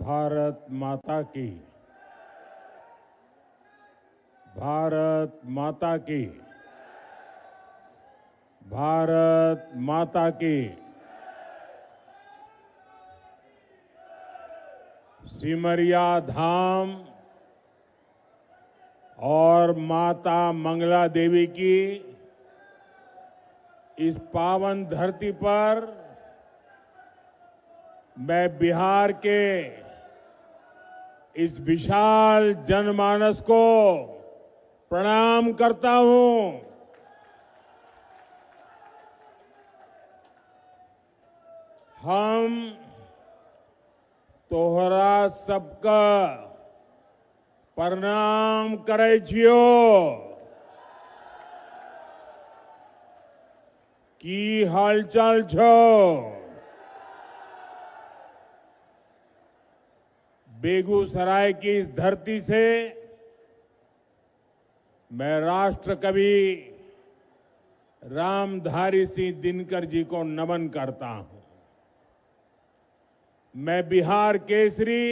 भारत माता की। भारत माता की। भारत माता की। सिमरिया धाम और माता मंगला देवी की इस पावन धरती पर मैं बिहार के इस विशाल जनमानस को प्रणाम करता हूं। हम तोहरा सबका प्रणाम करे छियो। की हालचाल छो? बेगूसराय की इस धरती से मैं राष्ट्र कवि रामधारी सिंह दिनकर जी को नमन करता हूं। मैं बिहार केसरी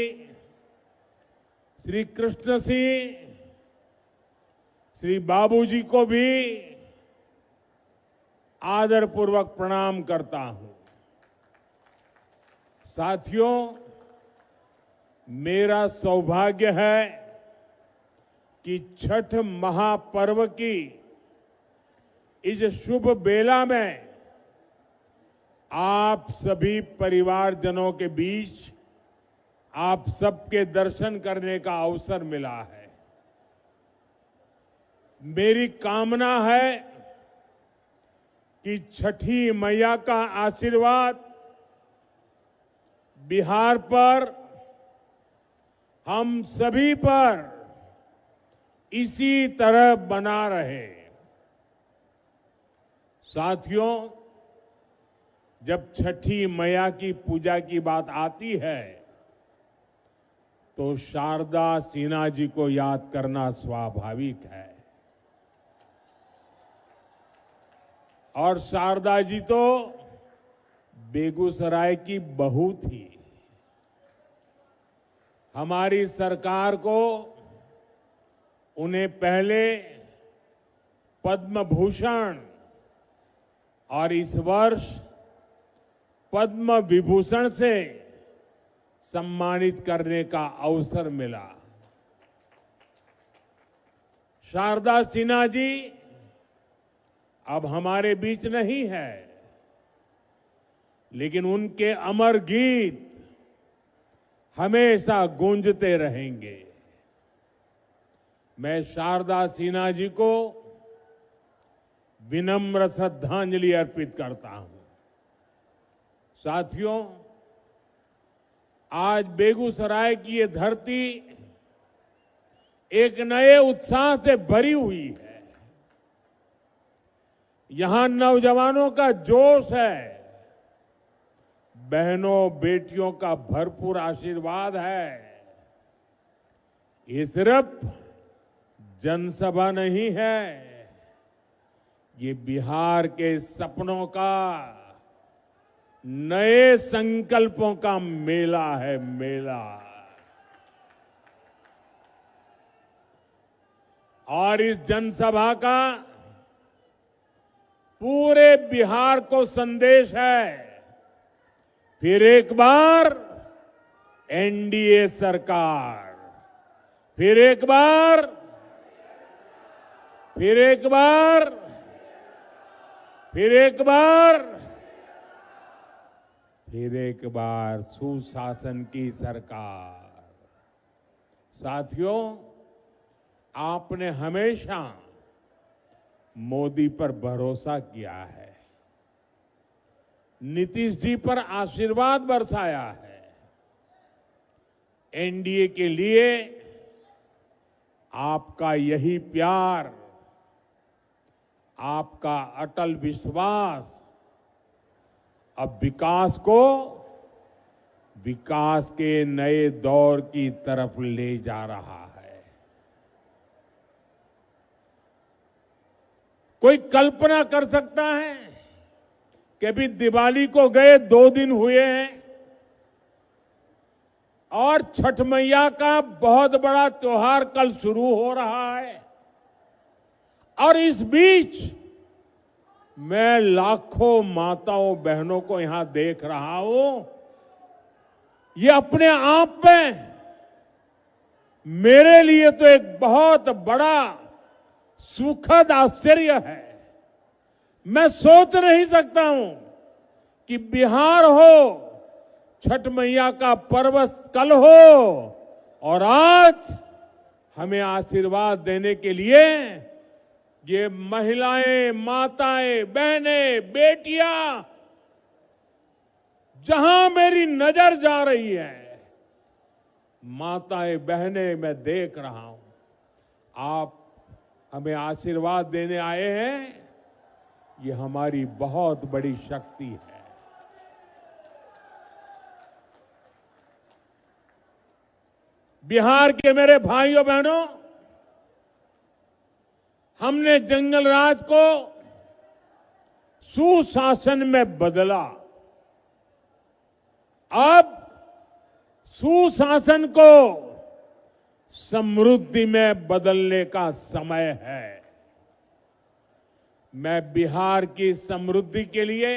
श्री कृष्ण सिंह श्री बाबूजी को भी आदरपूर्वक प्रणाम करता हूं। साथियों, मेरा सौभाग्य है कि छठ महापर्व की इस शुभ बेला में आप सभी परिवारजनों के बीच आप सबके दर्शन करने का अवसर मिला है। मेरी कामना है कि छठी मैया का आशीर्वाद बिहार पर, हम सभी पर इसी तरह बना रहे। साथियों, जब छठी मैया की पूजा की बात आती है तो शारदा सिन्हा जी को याद करना स्वाभाविक है। और शारदा जी तो बेगूसराय की बहू थी। हमारी सरकार को उन्हें पहले पद्म भूषण और इस वर्ष पद्म विभूषण से सम्मानित करने का अवसर मिला। शारदा सिन्हा जी अब हमारे बीच नहीं है, लेकिन उनके अमर गीत हमेशा गूंजते रहेंगे। मैं शारदा सिन्हा जी को विनम्र श्रद्धांजलि अर्पित करता हूं। साथियों, आज बेगूसराय की ये धरती एक नए उत्साह से भरी हुई है। यहां नौजवानों का जोश है, बहनों बेटियों का भरपूर आशीर्वाद है। ये सिर्फ जनसभा नहीं है, ये बिहार के सपनों का, नए संकल्पों का मेला है, मेला। और इस जनसभा का पूरे बिहार को संदेश है, फिर एक बार एनडीए सरकार, फिर एक बार, फिर एक बार, फिर एक बार, फिर एक बार सुशासन की सरकार। साथियों, आपने हमेशा मोदी पर भरोसा किया है, नीतीश जी पर आशीर्वाद बरसाया है। एनडीए के लिए आपका यही प्यार, आपका अटल विश्वास अब विकास के नए दौर की तरफ ले जा रहा है। कोई कल्पना कर सकता है कि अभी दिवाली को गए 2 दिन हुए हैं, और छठ मैया का बहुत बड़ा त्योहार कल शुरू हो रहा है। और इस बीच मैं लाखों माताओं बहनों को यहां देख रहा हूं। ये अपने आप में मेरे लिए तो एक बहुत बड़ा सुखद आश्चर्य है। मैं सोच नहीं सकता हूं कि बिहार हो, छठ मैया का पर्व कल हो और आज हमें आशीर्वाद देने के लिए ये महिलाएं, माताएं, बहनें, बेटियां, जहां मेरी नजर जा रही है, माताएं, बहनें मैं देख रहा हूं। आप हमें आशीर्वाद देने आए हैं, ये हमारी बहुत बड़ी शक्ति है। बिहार के मेरे भाइयों बहनों, हमने जंगल राज को सुशासन में बदला। अब सुशासन को समृद्धि में बदलने का समय है। मैं बिहार की समृद्धि के लिए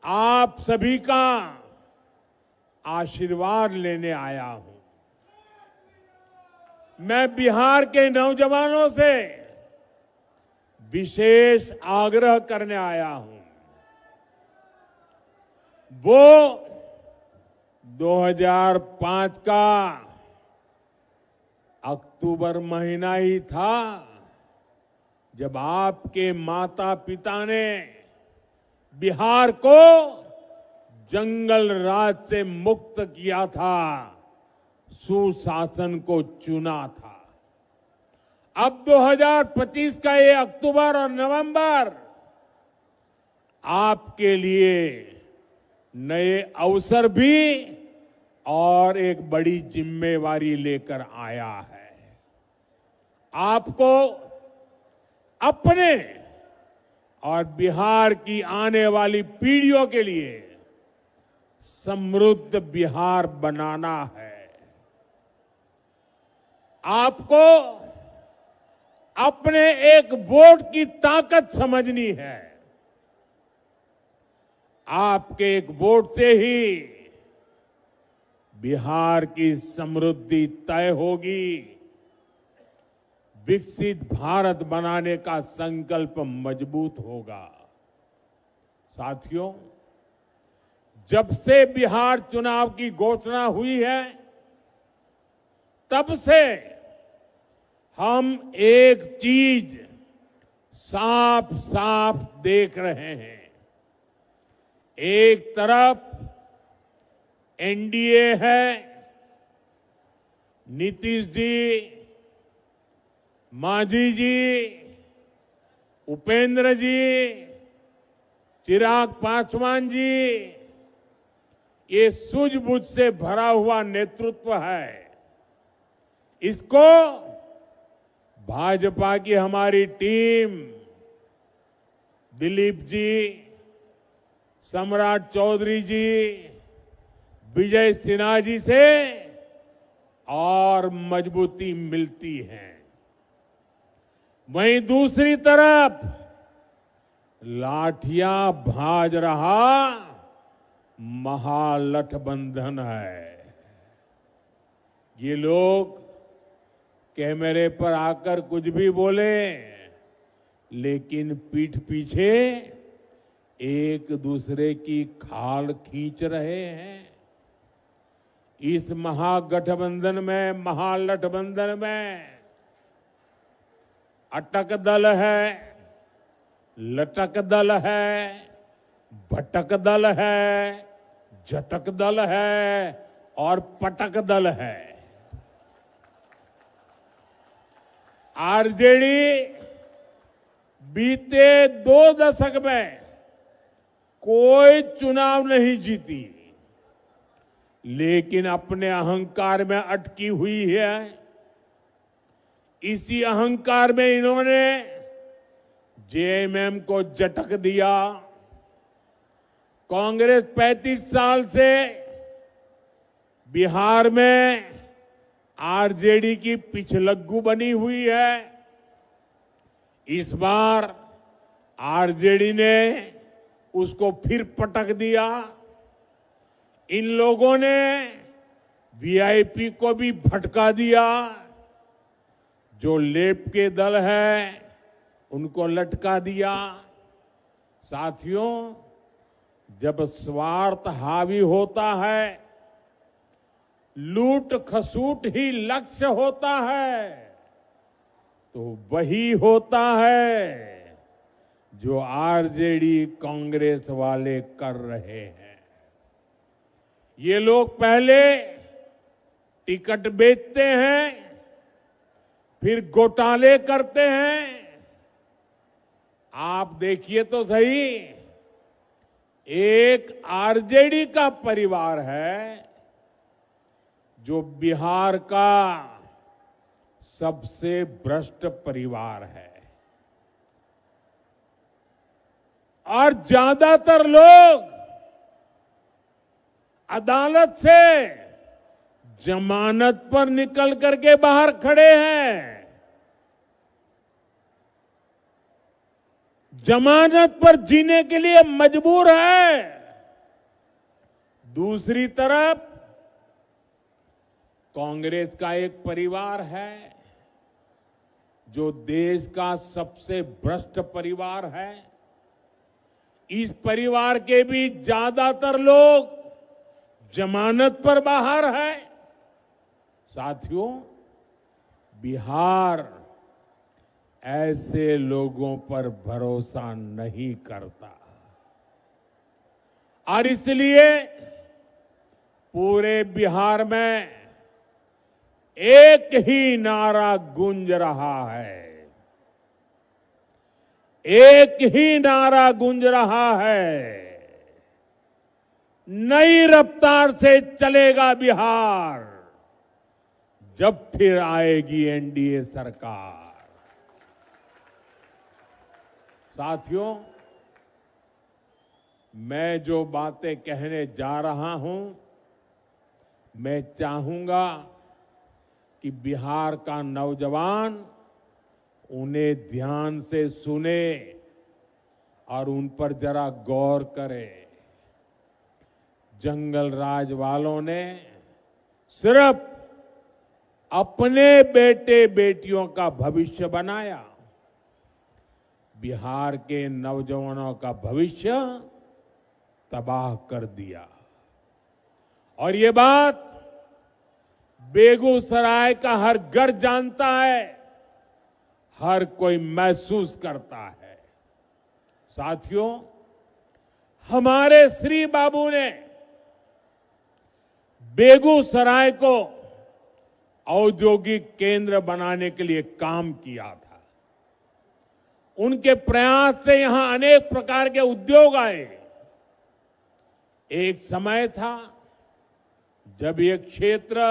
आप सभी का आशीर्वाद लेने आया हूं। मैं बिहार के नौजवानों से विशेष आग्रह करने आया हूं। वो 2005 का अक्टूबर महीना ही था जब आपके माता पिता ने बिहार को जंगल राज से मुक्त किया था, सुशासन को चुना था। अब 2025 का ये अक्टूबर और नवंबर आपके लिए नए अवसर भी और एक बड़ी जिम्मेवारी लेकर आया है। आपको अपने और बिहार की आने वाली पीढ़ियों के लिए समृद्ध बिहार बनाना है। आपको अपने एक वोट की ताकत समझनी है। आपके एक वोट से ही बिहार की समृद्धि तय होगी। विकसित भारत बनाने का संकल्प मजबूत होगा। साथियों, जब से बिहार चुनाव की घोषणा हुई है, तब से हम एक चीज साफ साफ देख रहे हैं। एक तरफ एनडीए है, नीतीश जी, मांझी जी, उपेंद्र जी, चिराग पासवान जी, ये सूझबूझ से भरा हुआ नेतृत्व है। इसको भाजपा की हमारी टीम, दिलीप जी, सम्राट चौधरी जी, विजय सिन्हा जी से और मजबूती मिलती है। वहीं दूसरी तरफ लाठियां भाज रहा महागठबंधन है। ये लोग कैमरे पर आकर कुछ भी बोले, लेकिन पीठ पीछे एक दूसरे की खाल खींच रहे हैं। इस महागठबंधन में अटक दल है, लटक दल है, भटक दल है, झटक दल है और पटक दल है। आरजेडी बीते 2 दशक में कोई चुनाव नहीं जीती, लेकिन अपने अहंकार में अटकी हुई है। इसी अहंकार में इन्होंने जेएमएम को झटक दिया। कांग्रेस 35 साल से बिहार में आरजेडी की पिछलग्गू बनी हुई है। इस बार आरजेडी ने उसको फिर पटक दिया। इन लोगों ने वीआईपी को भी भटका दिया। जो लेफ्ट के दल है उनको लटका दिया। साथियों, जब स्वार्थ हावी होता है, लूट खसूट ही लक्ष्य होता है, तो वही होता है जो आरजेडी कांग्रेस वाले कर रहे हैं। ये लोग पहले टिकट बेचते हैं, फिर घोटाले करते हैं। आप देखिए तो सही, एक आरजेडी का परिवार है जो बिहार का सबसे भ्रष्ट परिवार है, और ज्यादातर लोग अदालत से जमानत पर निकल करके बाहर खड़े हैं। जमानत पर जीने के लिए मजबूर है। दूसरी तरफ कांग्रेस का एक परिवार है जो देश का सबसे भ्रष्ट परिवार है। इस परिवार के भी ज्यादातर लोग जमानत पर बाहर है। साथियों, बिहार ऐसे लोगों पर भरोसा नहीं करता, और इसलिए पूरे बिहार में एक ही नारा गूंज रहा है। एक ही नारा गूंज रहा है, नई रफ्तार से चलेगा बिहार जब फिर आएगी एनडीए सरकार। साथियों, मैं जो बातें कहने जा रहा हूं, मैं चाहूंगा कि बिहार का नौजवान उन्हें ध्यान से सुने और उन पर जरा गौर करे। जंगल राज वालों ने सिर्फ अपने बेटे बेटियों का भविष्य बनाया, बिहार के नौजवानों का भविष्य तबाह कर दिया। और ये बात बेगूसराय का हर घर जानता है, हर कोई महसूस करता है। साथियों, हमारे श्री बाबू ने बेगूसराय को औद्योगिक केंद्र बनाने के लिए काम किया था। उनके प्रयास से यहां अनेक प्रकार के उद्योग आए। एक समय था जब ये क्षेत्र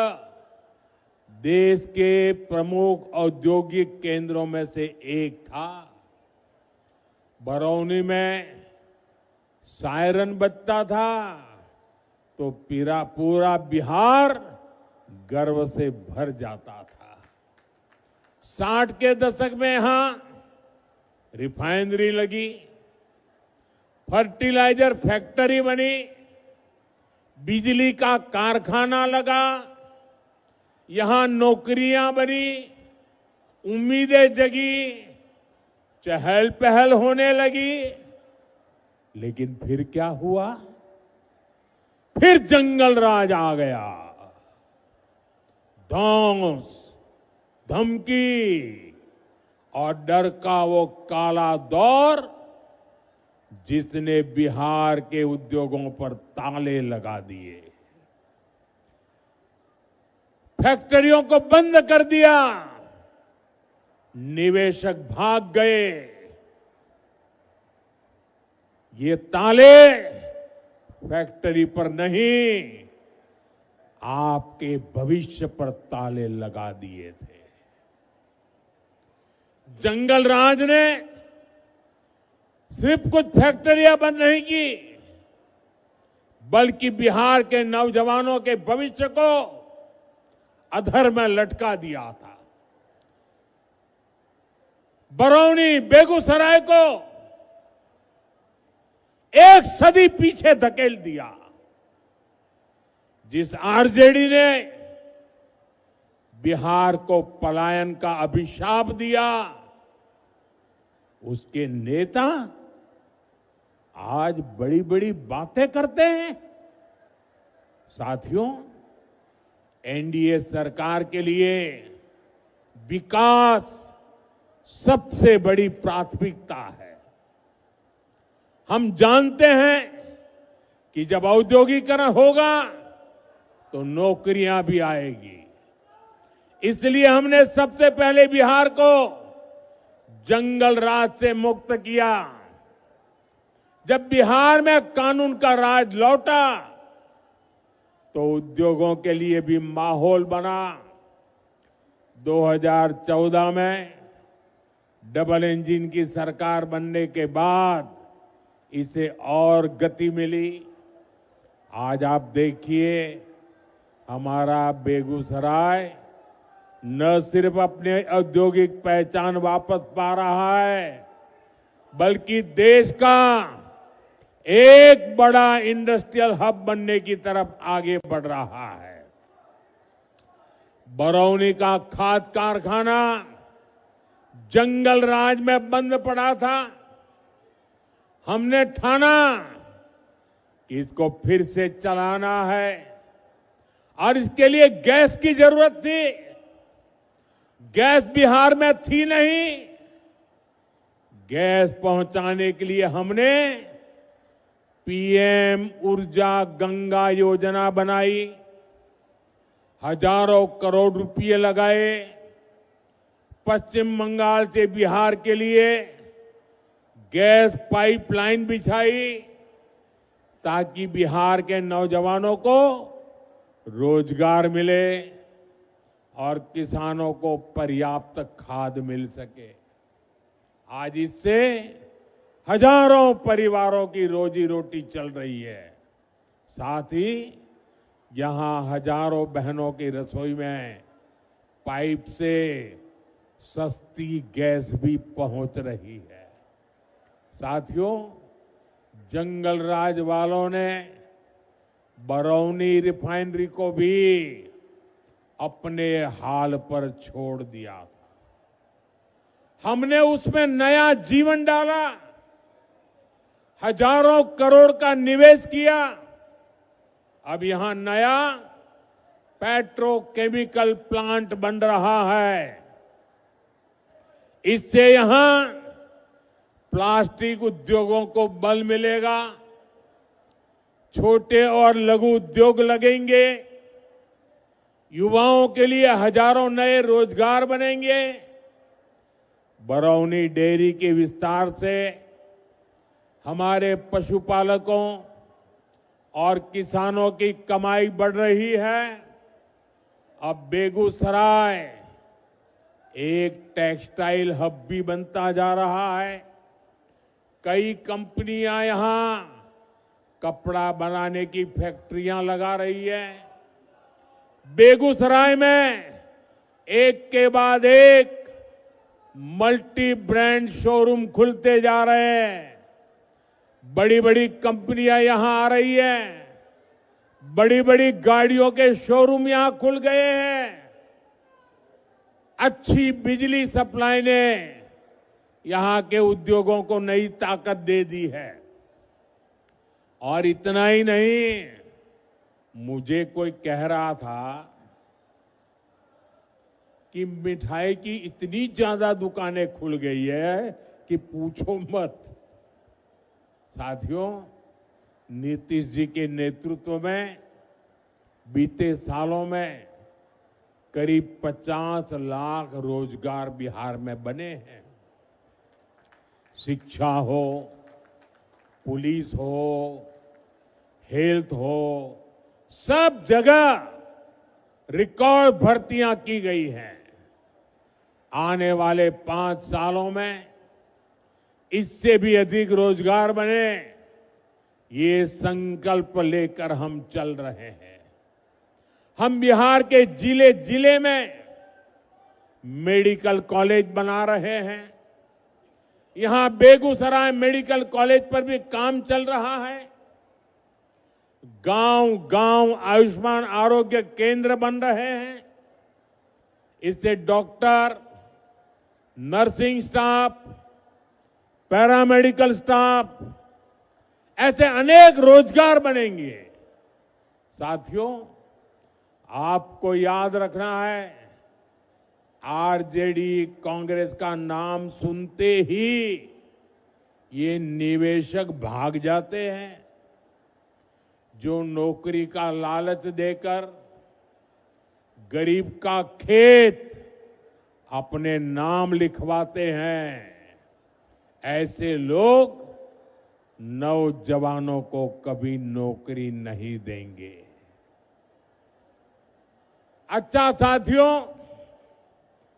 देश के प्रमुख औद्योगिक केंद्रों में से एक था। बरौनी में सायरन बजता था तो पूरा बिहार गर्व से भर जाता था। 60 के दशक में यहां रिफाइनरी लगी, फर्टिलाइजर फैक्ट्री बनी, बिजली का कारखाना लगा, यहां नौकरियां बनी, उम्मीदें जगी, चहल पहल होने लगी। लेकिन फिर क्या हुआ? फिर जंगल राज आ गया। धौंस, धमकी और डर का वो काला दौर जिसने बिहार के उद्योगों पर ताले लगा दिए, फैक्ट्रियों को बंद कर दिया, निवेशक भाग गए। ये ताले फैक्ट्री पर नहीं, आपके भविष्य पर ताले लगा दिए थे। जंगल राज ने सिर्फ कुछ फैक्ट्रियां बंद नहीं की, बल्कि बिहार के नौजवानों के भविष्य को अधर में लटका दिया था। बरौनी, बेगूसराय को एक सदी पीछे धकेल दिया। जिस आरजेडी ने बिहार को पलायन का अभिशाप दिया, उसके नेता आज बड़ी बड़ी बातें करते हैं। साथियों, एनडीए सरकार के लिए विकास सबसे बड़ी प्राथमिकता है। हम जानते हैं कि जब औद्योगिकरण होगा तो नौकरियां भी आएगी। इसलिए हमने सबसे पहले बिहार को जंगल राज से मुक्त किया। जब बिहार में कानून का राज लौटा तो उद्योगों के लिए भी माहौल बना। 2014 में डबल इंजन की सरकार बनने के बाद इसे और गति मिली। आज आप देखिए, हमारा बेगूसराय न सिर्फ अपने औद्योगिक पहचान वापस पा रहा है, बल्कि देश का एक बड़ा इंडस्ट्रियल हब बनने की तरफ आगे बढ़ रहा है। बरौनी का खाद कारखाना जंगल राज में बंद पड़ा था। हमने ठाना कि इसको फिर से चलाना है और इसके लिए गैस की जरूरत थी। गैस बिहार में थी नहीं। गैस पहुंचाने के लिए हमने पीएम ऊर्जा गंगा योजना बनाई। हजारों करोड़ रुपए लगाए। पश्चिम बंगाल से बिहार के लिए गैस पाइपलाइन बिछाई ताकि बिहार के नौजवानों को रोजगार मिले और किसानों को पर्याप्त खाद मिल सके। आज इससे हजारों परिवारों की रोजी रोटी चल रही है। साथ ही यहां हजारों बहनों की रसोई में पाइप से सस्ती गैस भी पहुंच रही है। साथियों, जंगल राज वालों ने बरौनी रिफाइनरी को भी अपने हाल पर छोड़ दिया था। हमने उसमें नया जीवन डाला। हजारों करोड़ का निवेश किया। अब यहां नया पेट्रोकेमिकल प्लांट बन रहा है। इससे यहां प्लास्टिक उद्योगों को बल मिलेगा। छोटे और लघु उद्योग लगेंगे। युवाओं के लिए हजारों नए रोजगार बनेंगे। बरौनी डेयरी के विस्तार से हमारे पशुपालकों और किसानों की कमाई बढ़ रही है। अब बेगूसराय एक टेक्सटाइल हब भी बनता जा रहा है। कई कंपनियां यहां कपड़ा बनाने की फैक्ट्रियां लगा रही है। बेगूसराय में एक के बाद एक मल्टी ब्रांड शोरूम खुलते जा रहे हैं। बड़ी बड़ी कंपनियां यहां आ रही है। बड़ी बड़ी गाड़ियों के शोरूम यहां खुल गए हैं। अच्छी बिजली सप्लाई ने यहां के उद्योगों को नई ताकत दे दी है। और इतना ही नहीं, मुझे कोई कह रहा था कि मिठाई की इतनी ज्यादा दुकानें खुल गई है कि पूछो मत। साथियों, नीतीश जी के नेतृत्व में बीते सालों में करीब 50 लाख रोजगार बिहार में बने हैं। शिक्षा हो, पुलिस हो, हेल्थ हो, सब जगह रिकॉर्ड भर्तियां की गई हैं। आने वाले 5 सालों में इससे भी अधिक रोजगार बने, ये संकल्प लेकर हम चल रहे हैं। हम बिहार के जिले जिले में मेडिकल कॉलेज बना रहे हैं। यहां बेगूसराय मेडिकल कॉलेज पर भी काम चल रहा है। गांव गांव आयुष्मान आरोग्य केंद्र बन रहे हैं। इससे doctor, nursing staff, paramedical staff, ऐसे अनेक रोजगार बनेंगे। साथियों, आपको याद रखना है, आरजेडी कांग्रेस का नाम सुनते ही ये निवेशक भाग जाते हैं। जो नौकरी का लालच देकर गरीब का खेत अपने नाम लिखवाते हैं, ऐसे लोग नौजवानों को कभी नौकरी नहीं देंगे। अच्छा साथियों,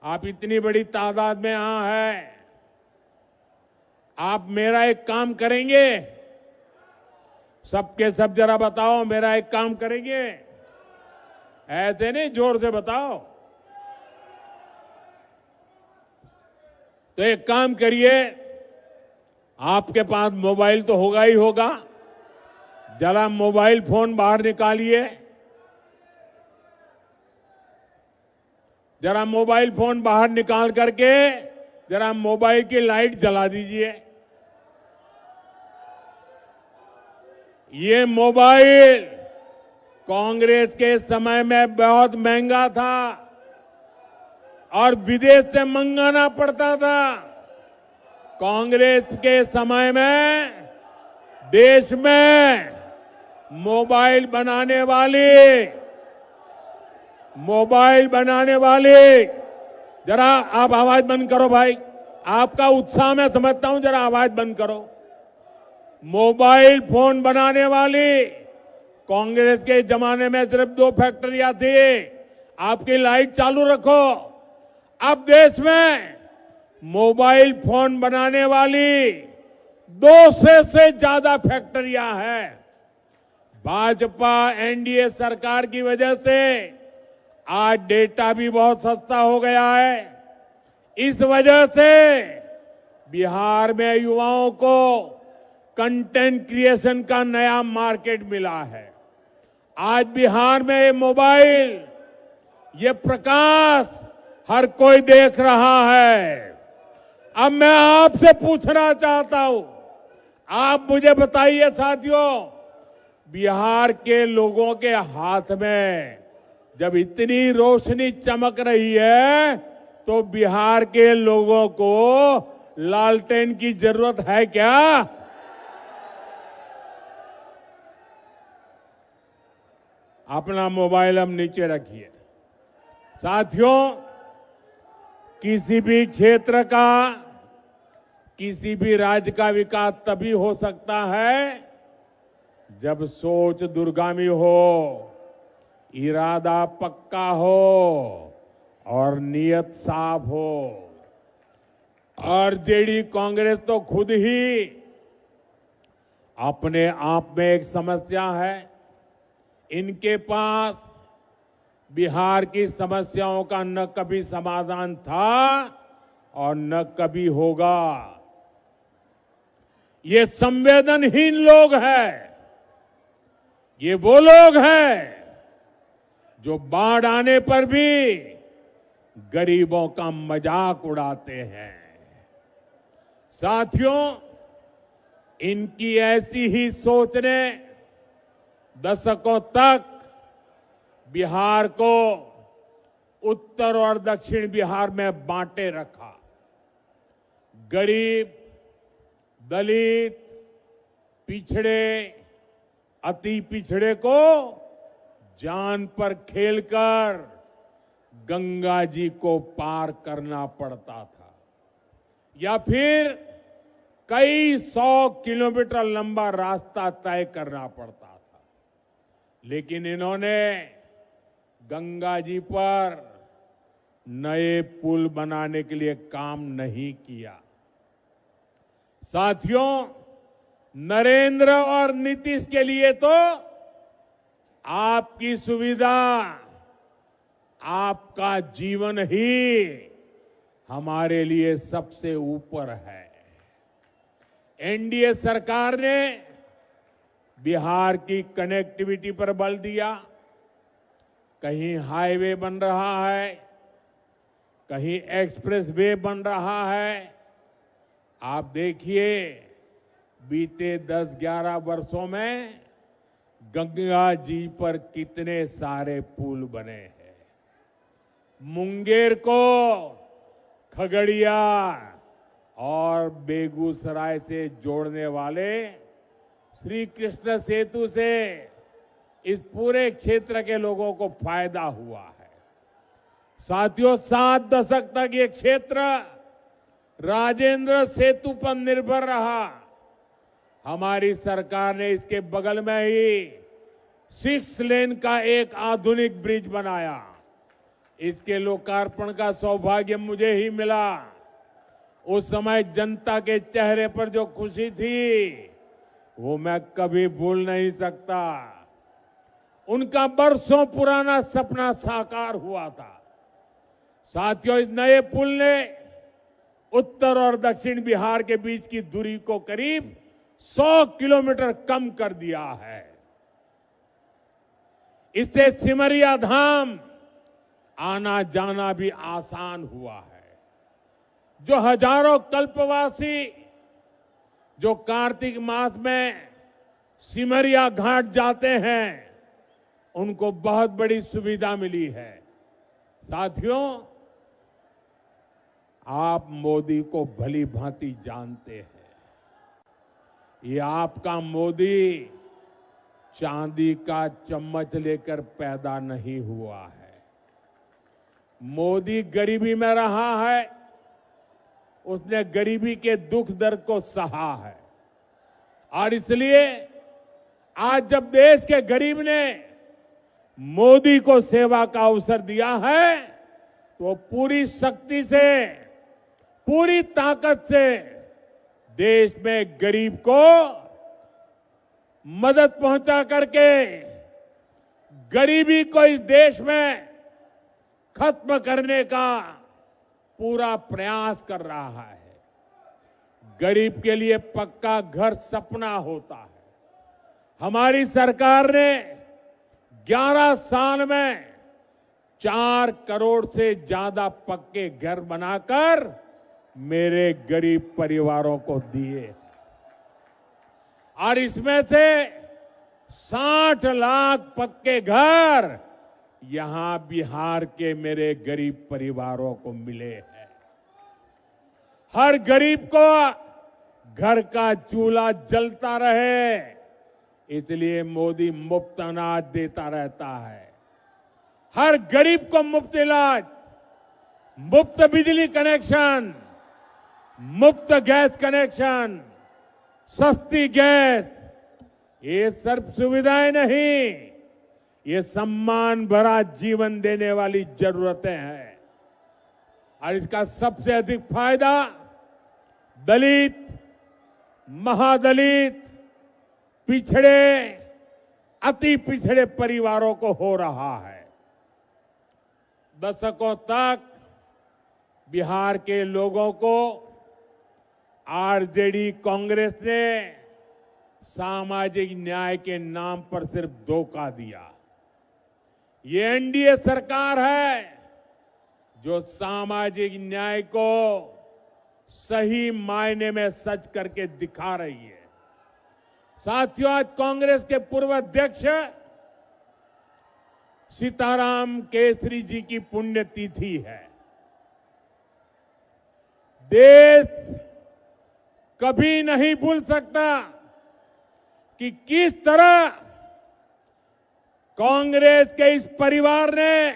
आप इतनी बड़ी तादाद में यहां हैं, आप मेरा एक काम करेंगे? सबके सब जरा बताओ, मेरा एक काम करेंगे? ऐसे नहीं, जोर से बताओ। तो एक काम करिए, आपके पास मोबाइल तो होगा ही होगा, जरा मोबाइल फोन बाहर निकालिए। जरा मोबाइल फोन बाहर निकाल करके जरा मोबाइल की लाइट जला दीजिए। ये मोबाइल कांग्रेस के समय में बहुत महंगा था और विदेश से मंगाना पड़ता था। कांग्रेस के समय में देश में मोबाइल बनाने वाले, जरा आप आवाज बंद करो भाई, आपका उत्साह मैं समझता हूं, जरा आवाज बंद करो। मोबाइल फोन बनाने वाली कांग्रेस के जमाने में सिर्फ 2 फैक्ट्रियां थी। आपकी लाइट चालू रखो। अब देश में मोबाइल फोन बनाने वाली 200 से ज्यादा फैक्ट्रियां हैं। भाजपा एनडीए सरकार की वजह से आज डेटा भी बहुत सस्ता हो गया है। इस वजह से बिहार में युवाओं को कंटेंट क्रिएशन का नया मार्केट मिला है। आज बिहार में ये मोबाइल, ये प्रकाश हर कोई देख रहा है। अब मैं आपसे पूछना चाहता हूं, आप मुझे बताइए साथियों, बिहार के लोगों के हाथ में जब इतनी रोशनी चमक रही है तो बिहार के लोगों को लालटेन की जरूरत है क्या? अपना मोबाइल हम नीचे रखिए। साथियों, किसी भी क्षेत्र का, किसी भी राज्य का विकास तभी हो सकता है जब सोच दूरगामी हो, इरादा पक्का हो और नियत साफ हो। आरजेडी कांग्रेस तो खुद ही अपने आप में एक समस्या है। इनके पास बिहार की समस्याओं का न कभी समाधान था और न कभी होगा। ये संवेदनहीन लोग हैं। ये वो लोग हैं जो बाढ़ आने पर भी गरीबों का मजाक उड़ाते हैं। साथियों, इनकी ऐसी ही सोच ने दशकों तक बिहार को उत्तर और दक्षिण बिहार में बांटे रखा। गरीब, दलित, पिछड़े, अति पिछड़े को जान पर खेलकर गंगा जी को पार करना पड़ता था या फिर कई 100 किलोमीटर लंबा रास्ता तय करना पड़ता था। लेकिन इन्होंने गंगा जी पर नए पुल बनाने के लिए काम नहीं किया। साथियों, नरेंद्र और नीतीश के लिए तो आपकी सुविधा, आपका जीवन ही हमारे लिए सबसे ऊपर है। एनडीए सरकार ने बिहार की कनेक्टिविटी पर बल दिया। कहीं हाईवे बन रहा है, कहीं एक्सप्रेस वे बन रहा है। आप देखिए, बीते 10-11 वर्षों में गंगा जी पर कितने सारे पुल बने हैं। मुंगेर को खगड़िया और बेगूसराय से जोड़ने वाले श्री कृष्ण सेतु से इस पूरे क्षेत्र के लोगों को फायदा हुआ है। साथियों, 7 दशक तक ये क्षेत्र राजेंद्र सेतु पर निर्भर रहा। हमारी सरकार ने इसके बगल में ही 6 लेन का एक आधुनिक ब्रिज बनाया। इसके लोकार्पण का सौभाग्य मुझे ही मिला। उस समय जनता के चेहरे पर जो खुशी थी, वो मैं कभी भूल नहीं सकता। उनका बरसों पुराना सपना साकार हुआ था। साथियों, इस नए पुल ने उत्तर और दक्षिण बिहार के बीच की दूरी को करीब 100 किलोमीटर कम कर दिया है। इससे सिमरिया धाम आना जाना भी आसान हुआ है। जो हजारों कल्पवासी जो कार्तिक मास में सिमरिया घाट जाते हैं, उनको बहुत बड़ी सुविधा मिली है। साथियों, आप मोदी को भली भांति जानते हैं। ये आपका मोदी चांदी का चम्मच लेकर पैदा नहीं हुआ है। मोदी गरीबी में रहा है। उसने गरीबी के दुख दर्द को सहा है। और इसलिए आज जब देश के गरीब ने मोदी को सेवा का अवसर दिया है, तो पूरी शक्ति से, पूरी ताकत से देश में गरीब को मदद पहुंचा करके गरीबी को इस देश में खत्म करने का पूरा प्रयास कर रहा है। गरीब के लिए पक्का घर सपना होता है। हमारी सरकार ने 11 साल में 4 करोड़ से ज्यादा पक्के घर बनाकर मेरे गरीब परिवारों को दिए। और इसमें से 60 लाख पक्के घर यहां बिहार के मेरे गरीब परिवारों को मिले हैं। हर गरीब को घर का चूल्हा जलता रहे, इसलिए मोदी मुफ्त अनाज देता रहता है। हर गरीब को मुफ्त इलाज, मुफ्त बिजली कनेक्शन, मुफ्त गैस कनेक्शन, सस्ती गैस, ये सब सुविधाएं नहीं, ये सम्मान भरा जीवन देने वाली जरूरतें हैं। और इसका सबसे अधिक फायदा दलित, महादलित, पिछड़े, अति पिछड़े परिवारों को हो रहा है। दशकों तक बिहार के लोगों को आरजेडी कांग्रेस ने सामाजिक न्याय के नाम पर सिर्फ धोखा दिया। ये एनडीए सरकार है जो सामाजिक न्याय को सही मायने में सच करके दिखा रही है। साथियों, आज कांग्रेस के पूर्व अध्यक्ष सीताराम केसरी जी की पुण्यतिथि है। देश कभी नहीं भूल सकता कि किस तरह कांग्रेस के इस परिवार ने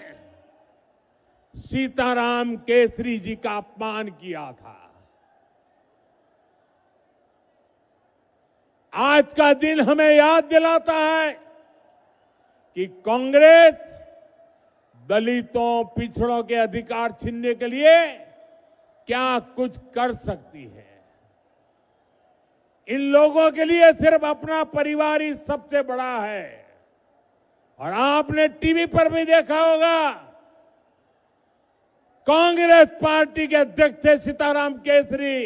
सीताराम केसरी जी का अपमान किया था। आज का दिन हमें याद दिलाता है कि कांग्रेस दलितों, पिछड़ों के अधिकार छीनने के लिए क्या कुछ कर सकती है। इन लोगों के लिए सिर्फ अपना परिवार ही सबसे बड़ा है। और आपने टीवी पर भी देखा होगा, कांग्रेस पार्टी के अध्यक्ष थे सीताराम केसरी,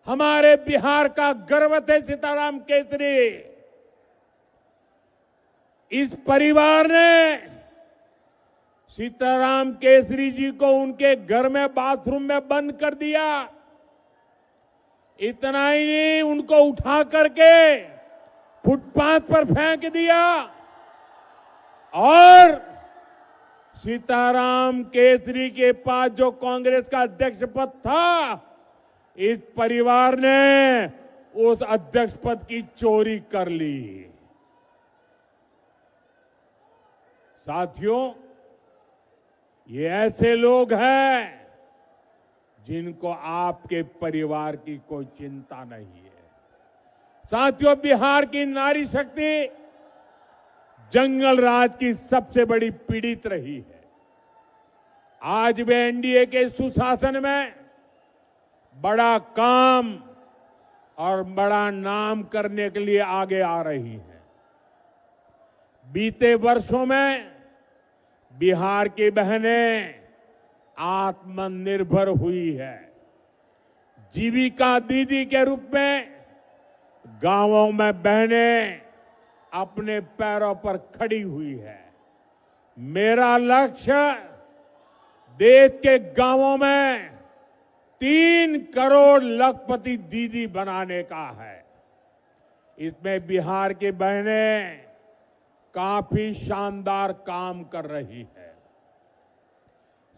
हमारे बिहार का गर्व थे सीताराम केसरी। इस परिवार ने सीताराम केसरी जी को उनके घर में बाथरूम में बंद कर दिया। इतना ही नहीं, उनको उठा करके फुटपाथ पर फेंक दिया। और सीताराम केसरी के पास जो कांग्रेस का अध्यक्ष पद था, इस परिवार ने उस अध्यक्ष पद की चोरी कर ली। साथियों, ये ऐसे लोग हैं जिनको आपके परिवार की कोई चिंता नहीं है। साथियों, बिहार की नारी शक्ति जंगल राज की सबसे बड़ी पीड़ित रही है। आज वे एनडीए के सुशासन में बड़ा काम और बड़ा नाम करने के लिए आगे आ रही है। बीते वर्षों में बिहार की बहनें आत्मनिर्भर हुई है। जीविका दीदी के रूप में गांवों में बहनें अपने पैरों पर खड़ी हुई है। मेरा लक्ष्य देश के गांवों में 3 करोड़ लखपति दीदी बनाने का है। इसमें बिहार की बहनें काफी शानदार काम कर रही है।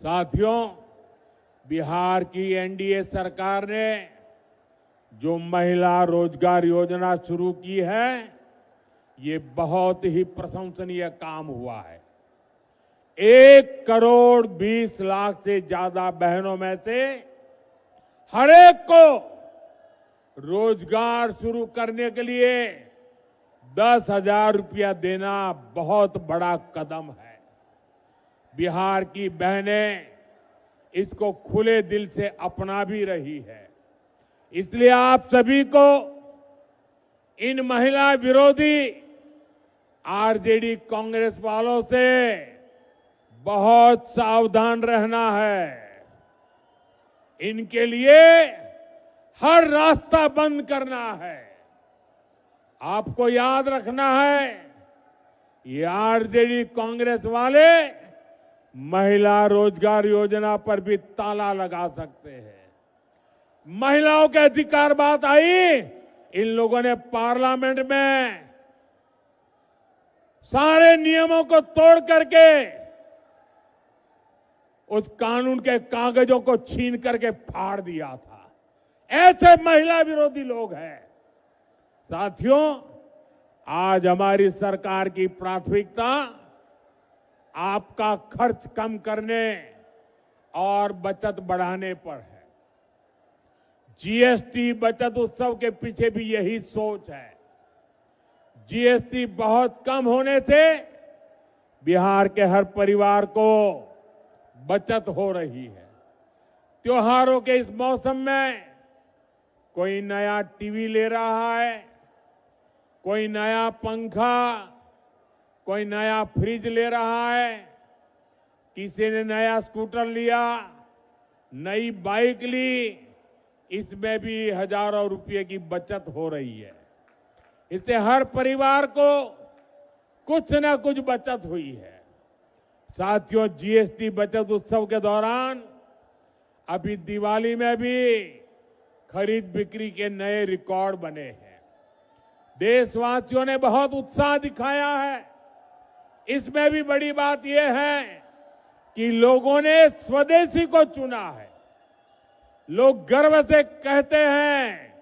साथियों, बिहार की एनडीए सरकार ने जो महिला रोजगार योजना शुरू की है, ये बहुत ही प्रशंसनीय काम हुआ है। 1 करोड़ 20 लाख से ज्यादा बहनों में से हर एक को रोजगार शुरू करने के लिए 10,000 रुपया देना बहुत बड़ा कदम है। बिहार की बहनें इसको खुले दिल से अपना भी रही है। इसलिए आप सभी को इन महिला विरोधी आरजेडी कांग्रेस वालों से बहुत सावधान रहना है। इनके लिए हर रास्ता बंद करना है। आपको याद रखना है, ये आरजेडी कांग्रेस वाले महिला रोजगार योजना पर भी ताला लगा सकते हैं। महिलाओं के अधिकार बात आई, इन लोगों ने पार्लियामेंट में सारे नियमों को तोड़ करके उस कानून के कागजों को छीन करके फाड़ दिया था। ऐसे महिला विरोधी लोग हैं। साथियों, आज हमारी सरकार की प्राथमिकता आपका खर्च कम करने और बचत बढ़ाने पर है। जीएसटी बचत उत्सव के पीछे भी यही सोच है। जीएसटी बहुत कम होने से बिहार के हर परिवार को बचत हो रही है। त्योहारों के इस मौसम में कोई नया टीवी ले रहा है, कोई नया पंखा, कोई नया फ्रिज ले रहा है, किसी ने नया स्कूटर लिया, नई बाइक ली। इसमें भी हजारों रुपए की बचत हो रही है। इससे हर परिवार को कुछ न कुछ बचत हुई है। साथियों, जीएसटी बचत उत्सव के दौरान अभी दिवाली में भी खरीद बिक्री के नए रिकॉर्ड बने हैं। देशवासियों ने बहुत उत्साह दिखाया है। इसमें भी बड़ी बात यह है कि लोगों ने स्वदेशी को चुना है। लोग गर्व से कहते हैं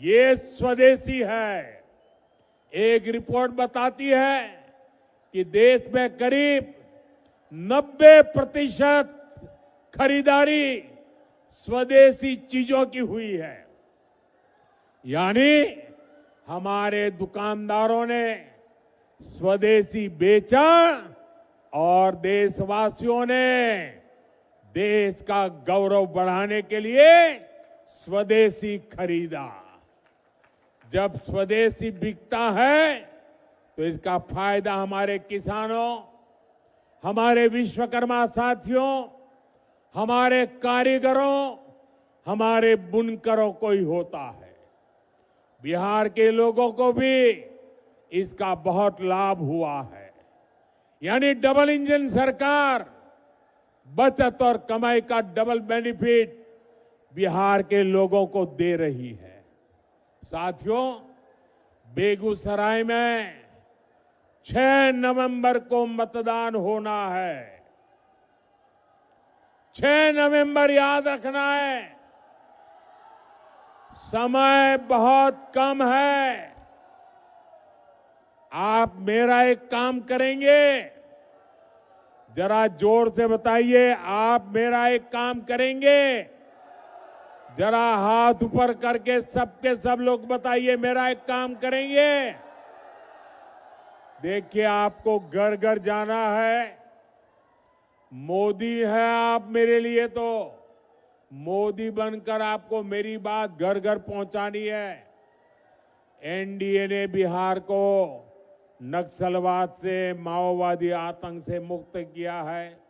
ये स्वदेशी है। एक रिपोर्ट बताती है कि देश में करीब 90% खरीदारी स्वदेशी चीजों की हुई है। यानी हमारे दुकानदारों ने स्वदेशी बेचा और देशवासियों ने देश का गौरव बढ़ाने के लिए स्वदेशी खरीदा। जब स्वदेशी बिकता है तो इसका फायदा हमारे किसानों, हमारे विश्वकर्मा साथियों, हमारे कारीगरों, हमारे बुनकरों को ही होता है। बिहार के लोगों को भी इसका बहुत लाभ हुआ है। यानी डबल इंजन सरकार बचत और कमाई का डबल बेनिफिट बिहार के लोगों को दे रही है। साथियों, बेगूसराय में 6 नवंबर को मतदान होना है। 6 नवंबर याद रखना है। समय बहुत कम है। आप मेरा एक काम करेंगे, जरा जोर से बताइए, आप मेरा एक काम करेंगे? जरा हाथ ऊपर करके सबके सब लोग बताइए, मेरा एक काम करेंगे? देखिए, आपको घर घर जाना है। मोदी है आप मेरे लिए, तो मोदी बनकर आपको मेरी बात घर घर पहुंचानी है। एनडीए ने बिहार को नक्सलवाद से, माओवादी आतंक से मुक्त किया है।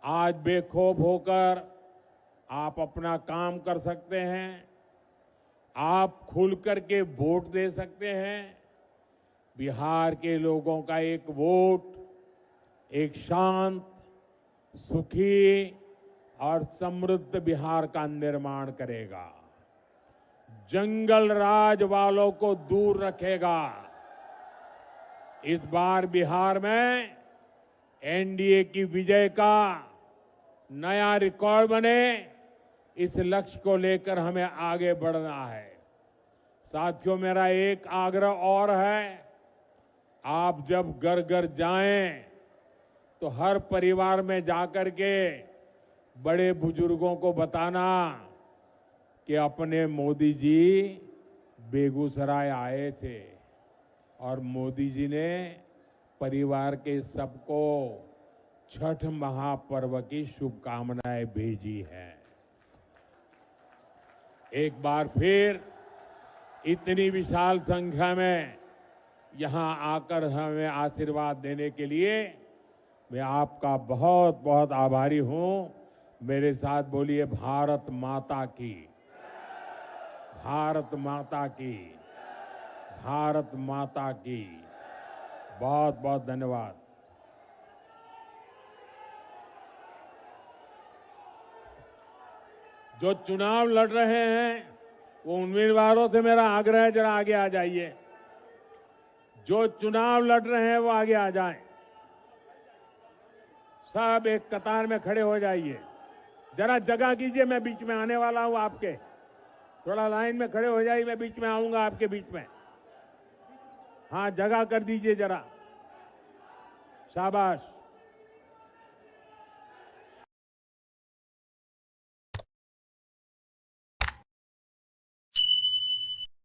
आज बेखौफ होकर आप अपना काम कर सकते हैं। आप खुल करके वोट दे सकते हैं। बिहार के लोगों का एक वोट एक शांत, सुखी और समृद्ध बिहार का निर्माण करेगा। जंगल राज वालों को दूर रखेगा। इस बार बिहार में एनडीए की विजय का नया रिकॉर्ड बने, इस लक्ष्य को लेकर हमें आगे बढ़ना है। साथियों, मेरा एक आग्रह और है। आप जब घर घर जाएं तो हर परिवार में जाकर के बड़े बुजुर्गों को बताना कि अपने मोदी जी बेगूसराय आए थे और मोदी जी ने परिवार के सबको छठ महापर्व की शुभकामनाएं भेजी हैं। एक बार फिर इतनी विशाल संख्या में यहां आकर हमें आशीर्वाद देने के लिए मैं आपका बहुत बहुत आभारी हूं। मेरे साथ बोलिए, भारत माता की, भारत माता की, भारत माता की। बहुत बहुत धन्यवाद। जो चुनाव लड़ रहे हैं वो उम्मीदवारों से मेरा आग्रह है, जरा आगे आ जाइए। जो चुनाव लड़ रहे हैं वो आगे आ जाएं। सब एक कतार में खड़े हो जाइए। जरा जगह कीजिए, मैं बीच में आने वाला हूं आपके। थोड़ा लाइन में खड़े हो जाइए, मैं बीच में आऊंगा आपके बीच में। हाँ, जगह कर दीजिए जरा। शाबाश।